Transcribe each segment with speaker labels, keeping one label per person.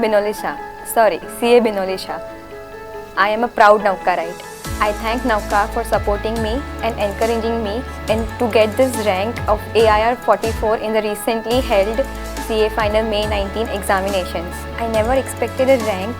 Speaker 1: Binoli Shah. Sorry, CA Binoli Shah. I am a proud Navkarite. I thank Navkar for supporting me and encouraging me and to get this rank of AIR 44 in the recently held CA Final May 19 examinations. I never expected a rank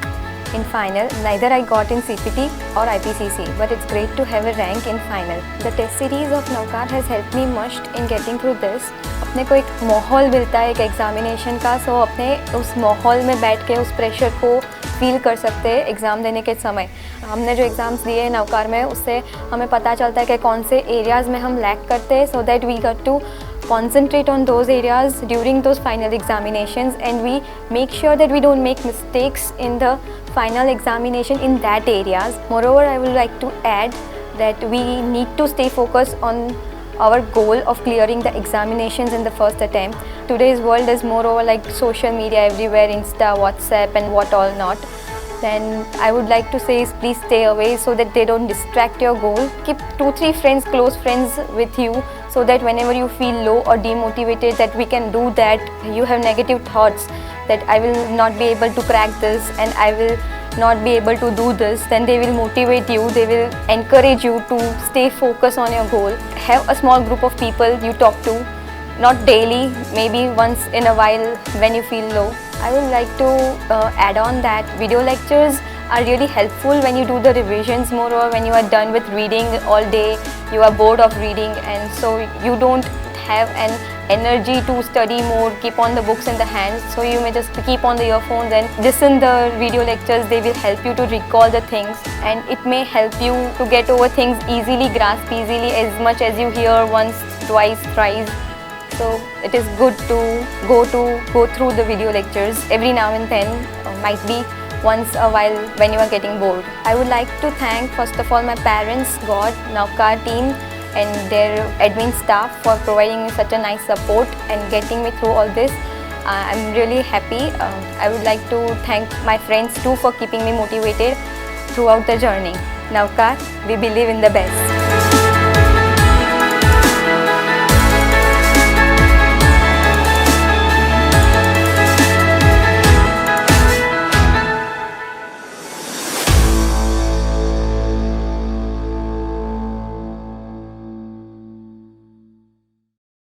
Speaker 1: in final, neither I got in CPT or IPCC, but it's great to have a rank in final. The test series of Navkar has helped me much in getting through this. अपने को एक माहौल मिलता है एक examination का, सो अपने उस माहौल में बैठ के उस प्रेशर को फील कर सकते हैं एग्ज़ाम देने के समय. हमने जो एग्ज़ाम्स दिए हैं नवकार में, उससे हमें पता चलता है कि कौन से एरियाज़ में हम लैक करते हैं, so that we got to concentrate on those areas during those final examinations, and we make sure that we don't make mistakes in the final examination in that areas. Moreover, I would like to add that we need to stay focused on our goal of clearing the examinations in the first attempt. Today's world is moreover like social media everywhere, Insta, WhatsApp and what all not. Then I would like to say is please stay away so that they don't distract your goal. Keep 2-3 friends, close friends with you, so that whenever you feel low or demotivated that we can do that, you have negative thoughts that I will not be able to crack this and I will not be able to do this, then they will motivate you, they will encourage you to stay focused on your goal. Have a small group of people you talk to, not daily, maybe once in a while when you feel low. I would like to add on that video lectures are really helpful when you do the revisions, moreover when you are done with reading all day, you are bored of reading and so you don't have an energy to study more, keep on the books in the hands, so you may just keep on the earphones and listen the video lectures. They will help you to recall the things and it may help you to get over things easily, grasp easily as much as you hear once, twice, thrice. So it is good to go through the video lectures every now and then, might be once a while when you are getting bored. I would like to thank first of all my parents, God, Navkar team and their admin staff for providing me such a nice support and getting me through all this. I'm really happy. I would like to thank my friends too for keeping me motivated throughout the journey. Navkar, we believe in the best.